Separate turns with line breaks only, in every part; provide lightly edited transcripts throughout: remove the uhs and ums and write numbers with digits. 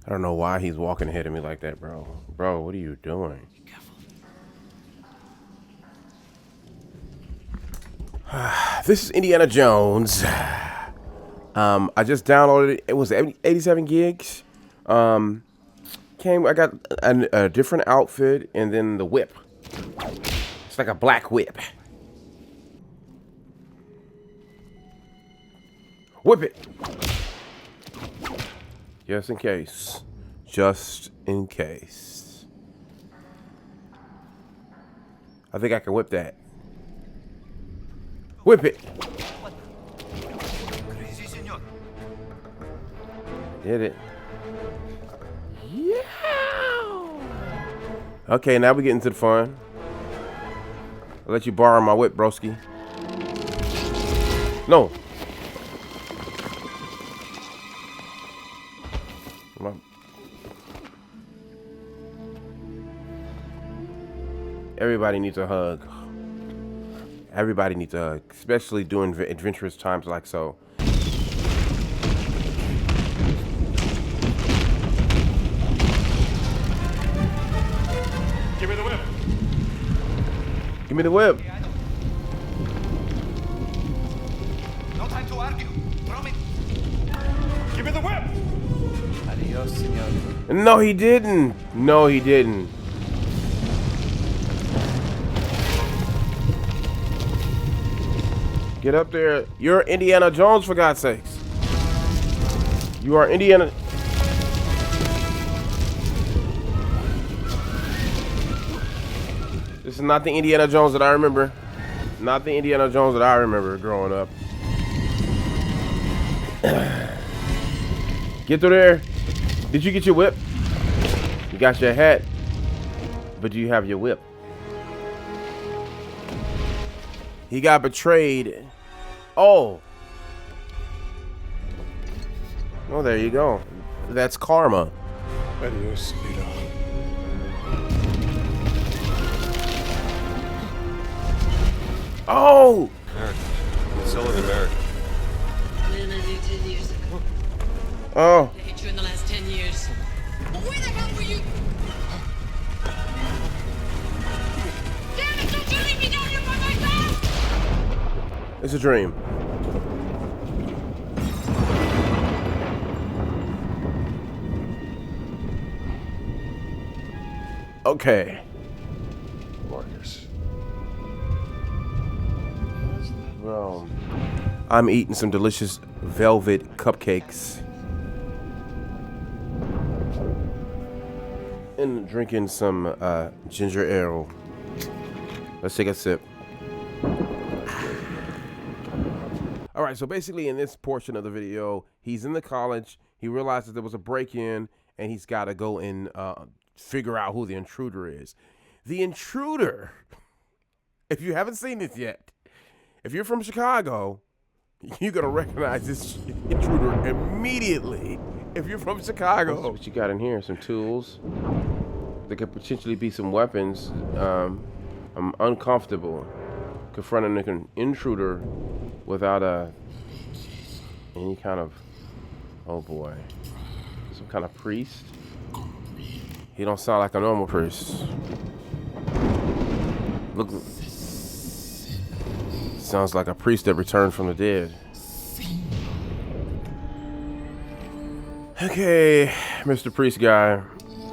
I don't know why he's walking ahead of me like that, bro. Bro, what are you doing? This is Indiana Jones. I just downloaded it. It was 87 gigs. I got a different outfit and then the whip. It's like a black whip. Whip it. Just in case. Just in case. I think I can whip that. Whip it. Did it. Yeah. Okay, now we get into the fun. I'll let you borrow my whip, broski. No. Everybody needs a hug. Everybody needs a hug, especially during adventurous times like so.
Give me the whip.
Give me the whip.
No time to argue. Throw me.
Give me the whip.
Adios, señor.
No, he didn't. No, he didn't. Get up there. You're Indiana Jones, for God's sakes. You are Indiana. This is not the Indiana Jones that I remember. Not the Indiana Jones that I remember growing up. Get through there. Did you get your whip? You got your hat. But do you have your whip? He got betrayed. Oh. Oh, there you go. That's karma.
Adios, Lito.
Oh!
America. Sullivan, America.
Man I knew 10 years ago.
Oh.
I hate you in the last 10 years. Where the hell were you? Damn it, don't you leave me down here by myself!
It's a dream. Okay.
Warriors.
Well, I'm eating some delicious velvet cupcakes. And drinking some ginger ale. Let's take a sip. All right, so basically in this portion of the video, he's in the college. He realizes there was a break-in, and he's got to go and figure out who the intruder is. The intruder, if you haven't seen this yet, if you're from Chicago, you're going to recognize this intruder immediately. If you're from Chicago. What you got in here? Some tools. There could potentially be some weapons. I'm uncomfortable confronting an intruder without any kind of, oh boy, some kind of priest. He don't sound like a normal priest. Look, sounds like a priest that returned from the dead. Okay, Mr. Priest guy,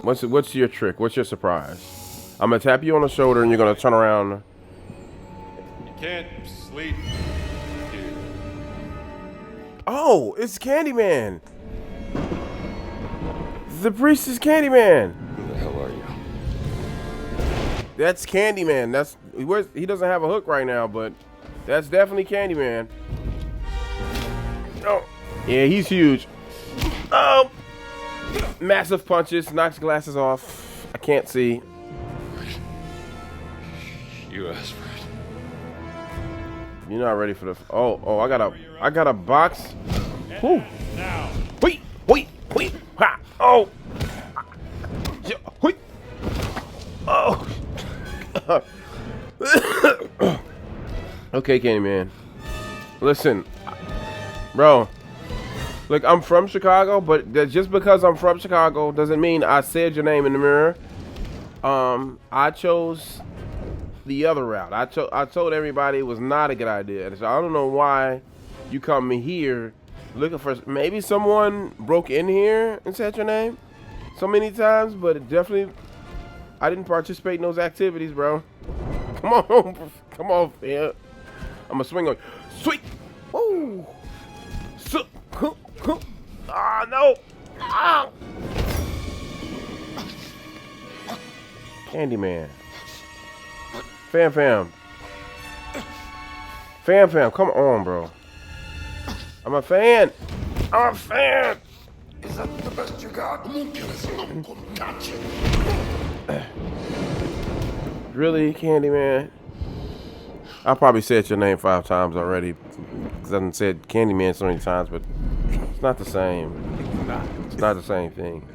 what's your trick? What's your surprise? I'm gonna tap you on the shoulder and you're gonna turn around.
You can't sleep here.
Oh, it's Candyman. The priest is Candyman.
Who the hell are you?
That's Candyman. He doesn't have a hook right now, but that's definitely Candyman. Oh, yeah, he's huge. Oh, massive punches, knocks glasses off. I can't see.
You asked for it.
You're not ready for the. Oh, I got a box. Whew.
Now.
Wait, ha, oh. Wait. Oh. Okay, Candyman. Listen, bro. Look, I'm from Chicago, but just because I'm from Chicago doesn't mean I said your name in the mirror. I chose the other route. I told everybody it was not a good idea. So I don't know why you come here looking for, maybe someone broke in here and said your name so many times, but it definitely, I didn't participate in those activities, bro. Come on, come on, man. I'm gonna swing on. Sweet. Woo. Ah, no. Ah. Candyman. Fam. Fam, come on, bro. I'm a fan.
Is that the best you got?
Really, Candyman? I probably said your name 5 times already, because I haven't said Candyman so many times, but it's not the same. It's not the same thing.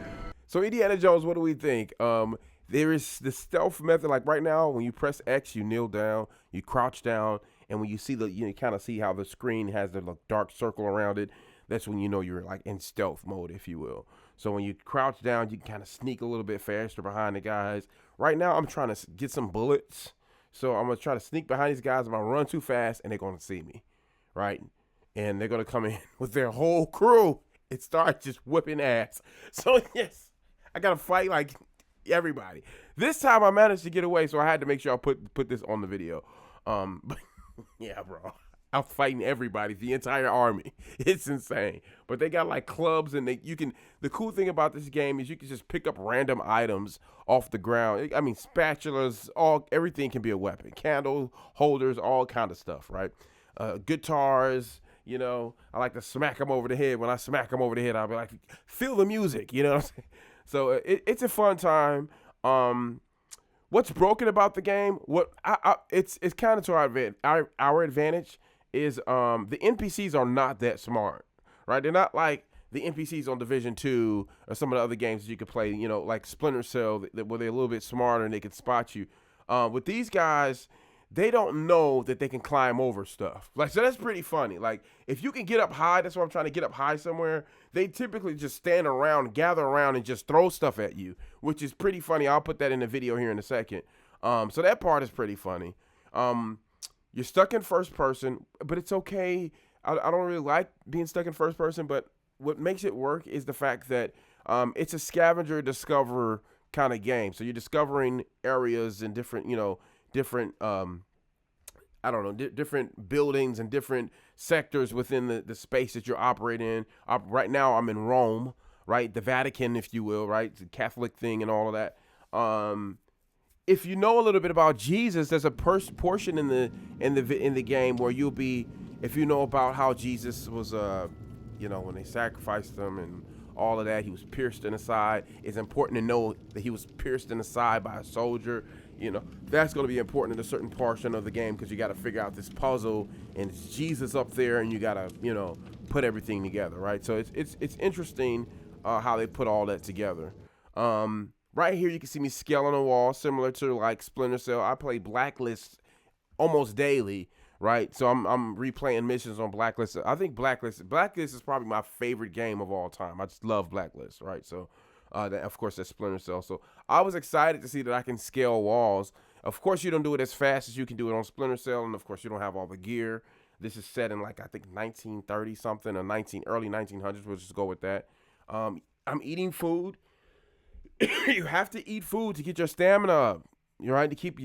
So Indiana Jones, what do we think? There is the stealth method. Like right now, when you press X, you kneel down, you crouch down, and when you see you kind of see how the screen has the dark circle around it. That's when you know you're like in stealth mode, if you will. So when you crouch down, you can kind of sneak a little bit faster behind the guys. Right now, I'm trying to get some bullets. So I'm going to try to sneak behind these guys. I'm going to run too fast, and they're going to see me, right? And they're going to come in with their whole crew and start just whipping ass. So, yes, I got to fight like everybody. This time, I managed to get away, so I had to make sure I put this on the video. But yeah, bro. I'm fighting everybody, the entire army. It's insane. But they got like clubs, and the cool thing about this game is you can just pick up random items off the ground. I mean, spatulas, everything can be a weapon. Candle holders, all kind of stuff, right? Guitars, you know, I like to smack them over the head. When I smack them over the head, I'll be like, feel the music, you know what I'm saying? So it's a fun time. What's broken about the game? It's kind of to our advantage. Is the NPCs are not that smart, right? They're not like the NPCs on Division 2 or some of the other games that you could play, you know, like Splinter Cell, where they're a little bit smarter and they can spot you. With these guys, they don't know that they can climb over stuff. Like, so that's pretty funny. Like, if you can get up high, that's what I'm trying to get up high somewhere, they typically just stand around, gather around, and just throw stuff at you, which is pretty funny. I'll put that in the video here in a second. So that part is pretty funny. You're stuck in first person, but it's okay. I don't really like being stuck in first person, but what makes it work is the fact that it's a scavenger discover kind of game. So you're discovering areas and different different buildings and different sectors within the space that you're operating in. Right now I'm in Rome, right? The Vatican, if you will, right? The Catholic thing and all of that. If you know a little bit about Jesus, there's a portion in the game where you'll be, if you know about how Jesus was, when they sacrificed him and all of that, he was pierced in the side. It's important to know that he was pierced in the side by a soldier. You know, that's going to be important in a certain portion of the game because you got to figure out this puzzle, and it's Jesus up there, and you got to, put everything together, right? So it's interesting how they put all that together. Right here, you can see me scaling a wall, similar to like Splinter Cell. I play Blacklist almost daily, right? So I'm replaying missions on Blacklist. I think Blacklist is probably my favorite game of all time. I just love Blacklist, right? So, of course, that's Splinter Cell. So I was excited to see that I can scale walls. Of course, you don't do it as fast as you can do it on Splinter Cell, and of course, you don't have all the gear. This is set in like I think 1930 something or early 1900s. We'll just go with that. I'm eating food. You have to eat food to get your stamina up. You're right, to keep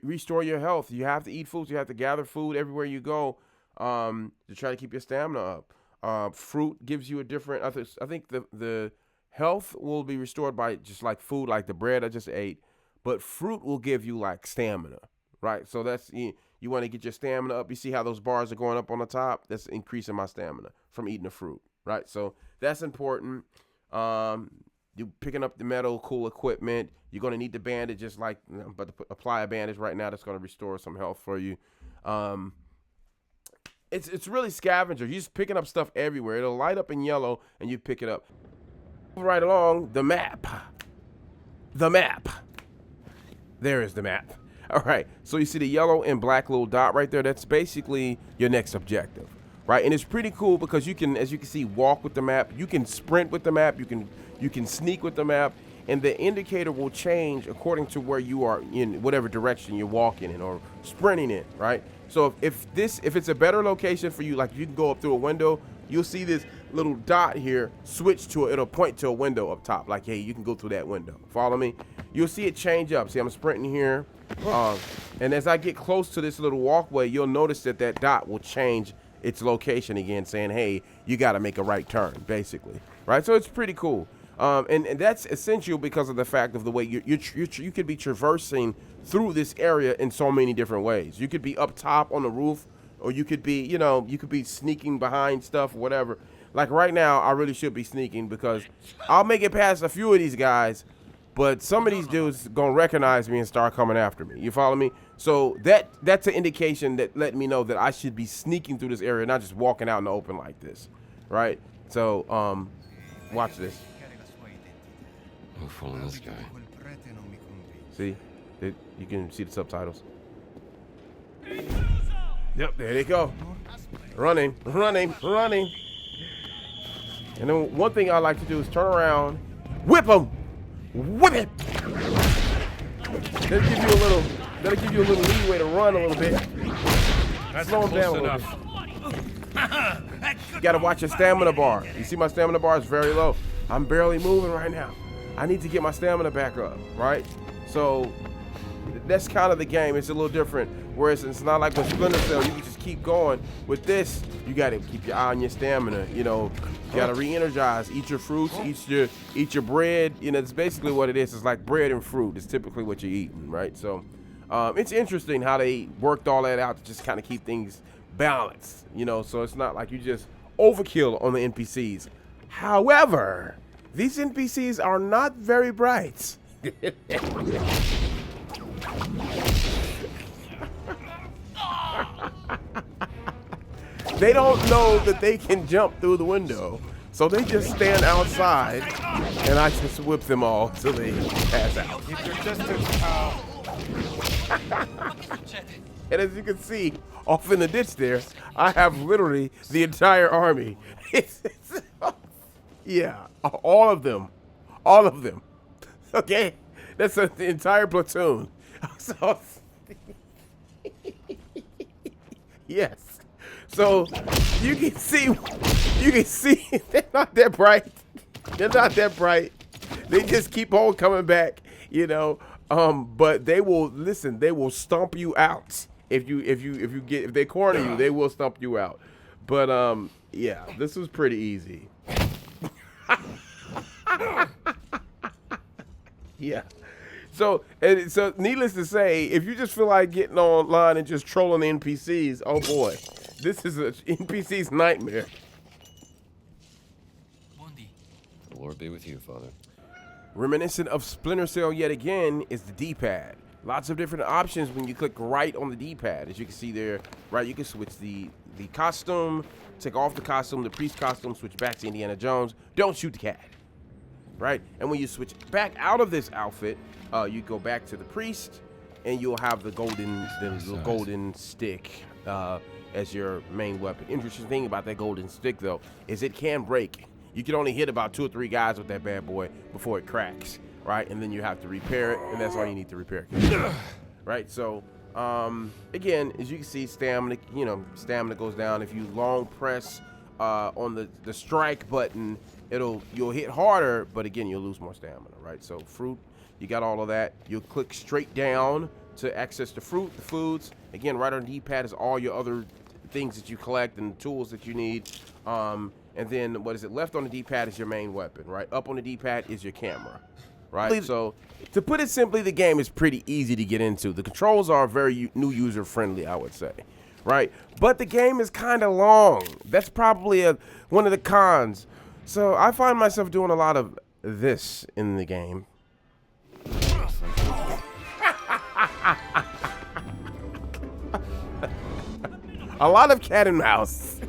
restore your health. You have to eat food. So you have to gather food everywhere you go to try to keep your stamina up. Fruit gives you a different. I think the health will be restored by just like food, like the bread I just ate. But fruit will give you like stamina, right? So that's you want to get your stamina up. You see how those bars are going up on the top? That's increasing my stamina from eating the fruit, right? So that's important. You picking up the medical cool equipment. You're going to need the bandage, just like, but to apply a bandage right now that's going to restore some health for you. It's really scavenger. You're just picking up stuff everywhere. It'll light up in yellow, and you pick it up. Right along, the map. The map. There is the map. All right, so you see the yellow and black little dot right there? That's basically your next objective. right? And it's pretty cool because you can, as you can see, walk with the map. You can sprint with the map. You can sneak with the map, and the indicator will change according to where you are in whatever direction you're walking in or sprinting in, right? So if it's a better location for you, like if you can go up through a window, you'll see this little dot here switch to it'll point to a window up top, like, hey, you can go through that window. Follow me? You'll see it change up. See, I'm sprinting here, and as I get close to this little walkway, you'll notice that that dot will change its location again, saying, hey, you got to make a right turn, basically, right? So it's pretty cool. And that's essential because of the fact of the way you could be traversing through this area in so many different ways. You could be up top on the roof, or you could be, you could be sneaking behind stuff, whatever. Like right now, I really should be sneaking because I'll make it past a few of these guys, but some of these dudes gonna recognize me and start coming after me. You follow me? So that's an indication that let me know that I should be sneaking through this area, not just walking out in the open like this, right? So watch this.
I'm fooling this guy.
See, you can see the subtitles. Yep, there they go. Running. And then one thing I like to do is turn around, whip them, whip it. That'll give you a little leeway to run a little bit. Slow them down a little bit. You gotta watch your stamina bar. You see my stamina bar is very low. I'm barely moving right now. I need to get my stamina back up, right? So that's kind of the game. It's a little different. Whereas it's not like with Splinter Cell, you can just keep going. With this, you got to keep your eye on your stamina. You got to re-energize. Eat your fruits. Eat your bread. It's basically what it is. It's like bread and fruit. It's typically what you're eating, right? So it's interesting how they worked all that out to just kind of keep things balanced. So it's not like you just overkill on the NPCs. However, these NPCs are not very bright. They don't know that they can jump through the window, so they just stand outside, and I just whip them all till they pass out.
Keep your distance, pal.
And as you can see, off in the ditch there, I have literally the entire army. Yeah, all of them. Okay, that's the entire platoon. So, yes. So you can see they're not that bright. They just keep on coming back, but they will stomp you out. If they corner you, they will stomp you out. But yeah, this was pretty easy. Yeah. So needless to say, if you just feel like getting online and just trolling the NPCs, oh boy, this is an NPC's nightmare.
The Lord be with you, Father.
Reminiscent of Splinter Cell yet again is the D-pad. Lots of different options when you click right on the D-pad. As you can see there, right, you can switch the costume, take off the costume, the priest costume, switch back to Indiana Jones. Don't shoot the cat, right? And when you switch back out of this outfit, you go back to the priest, and you'll have the golden stick as your main weapon. Interesting thing about that golden stick, though, is it can break. You can only hit about 2 or 3 guys with that bad boy before it cracks, right? And then you have to repair it, and that's all you need to repair it, right? So, again, as you can see, stamina goes down. If you long press on the strike button, you'll hit harder, but again, you'll lose more stamina, right? So fruit, you got all of that. You'll click straight down to access the fruit, the foods. Again, right on the D-pad is all your other things that you collect and tools that you need. And then what is it? Left on the D-pad is your main weapon, right? Up on the D-pad is your camera, right? So to put it simply, the game is pretty easy to get into. The controls are very new user friendly, I would say, right? But the game is kind of long. That's probably one of the cons. So I find myself doing a lot of this in the game. A lot of cat and mouse.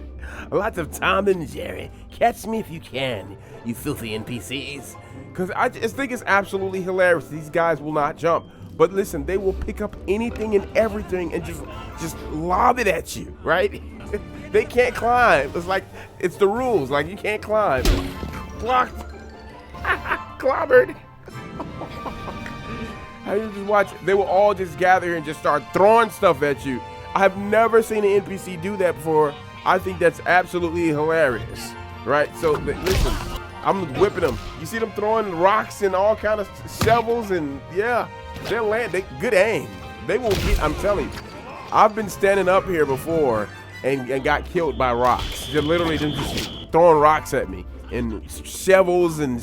Lots of Tom and Jerry. Catch me if you can, you filthy NPCs. Because I just think it's absolutely hilarious. These guys will not jump. But listen, they will pick up anything and everything and just lob it at you, right? They can't climb. It's like, it's the rules. Like, you can't climb. Blocked. Clobbered. How you just watch, they will all just gather here and just start throwing stuff at you. I've never seen an NPC do that before. I think that's absolutely hilarious, right? So listen, I'm whipping them. You see them throwing rocks and all kind of shovels, and yeah, they'll land. Good aim. They will get, I'm telling you. I've been standing up here before and got killed by rocks. They're literally just throwing rocks at me. And shovels and,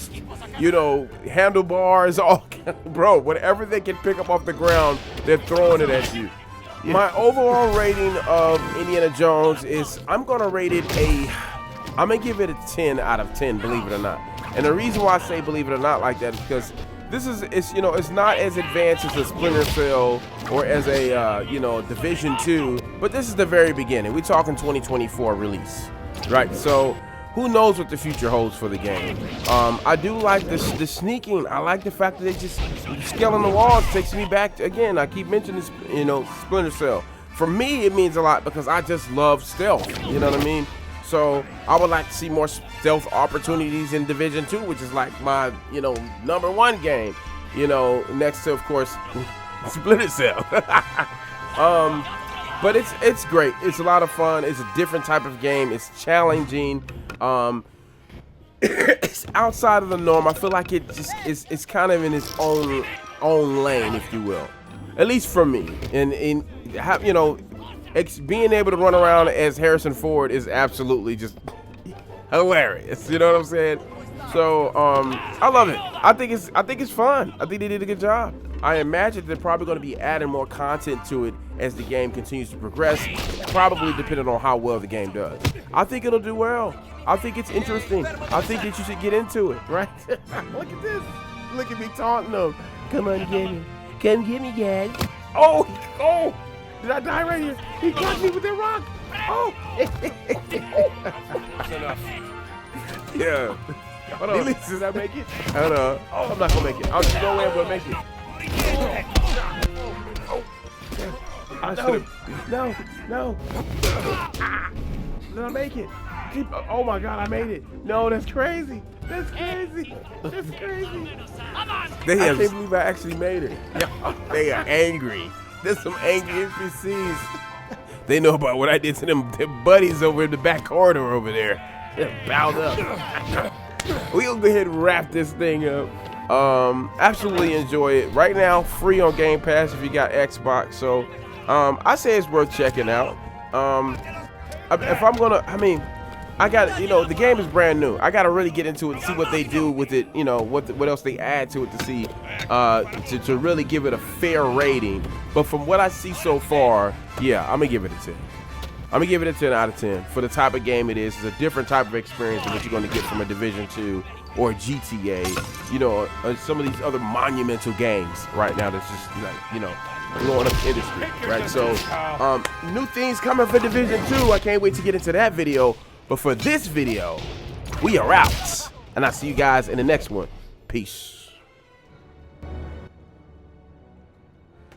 you know, handlebars, all, bro, whatever they can pick up off the ground, they're throwing it at you. My overall rating of Indiana Jones is, I'm gonna rate it I'm gonna give it a 10 out of 10, believe it or not. And the reason why I say believe it or not like that is because it's you know, it's not as advanced as a Splinter Cell or as a you know, Division 2, but this is the very beginning. We're talking 2024 release, right? So who knows what the future holds for the game. I do like the sneaking. I like the fact that they just scaling the walls takes me back to, again, I keep mentioning this, you know, Splinter Cell. For me, it means a lot because I just love stealth, you know what I mean? So I would like to see more stealth opportunities in Division 2, which is like my, you know, #1 game, you know, next to, of course, Splinter Cell. But it's great. It's a lot of fun. It's a different type of game. It's challenging. It's outside of the norm. I feel like it just it's kind of in its own lane, if you will, at least for me. And you know, being able to run around as Harrison Ford is absolutely just hilarious. You know what I'm saying? So I love it. I think it's fun. I think they did a good job. I imagine they're probably going to be adding more content to it as the game continues to progress, probably depending on how well the game does. I think it'll do well. I think it's interesting. I think that you should get into it, right? Look at this. Look at me taunting them. Come on, get me. Come get me, guys. Oh! Did I die right here? He got me with that rock. Oh!
That's enough.
Yeah.
Hold on.
Did I make it? Hold on. Oh, I'm not gonna make it. There's no way I'm gonna make it. No. Did I make it? Oh my God, I made it. No, that's crazy. That's crazy. That's crazy. I can't believe I actually made it. They are angry. There's some angry NPCs. They know about what I did to them buddies over in the back corridor over there. They're bound up. We'll go ahead and wrap this thing up. Absolutely enjoy it. Right now, free on Game Pass if you got Xbox. So I say it's worth checking out. If I'm gonna, I mean, I got, you know, the game is brand new. I gotta really get into it and see what they do with it, you know, what else they add to it to see, to really give it a fair rating. But from what I see so far, yeah, I'm gonna give it a 10. I'm gonna give it a 10 out of 10 for the type of game it is. It's a different type of experience than what you're gonna get from a Division 2 or GTA, you know, some of these other monumental games right now that's just like, you know, blowing up the industry, right? So, new things coming for Division 2. I can't wait to get into that video. But for this video, we are out. And I'll see you guys in the next one. Peace.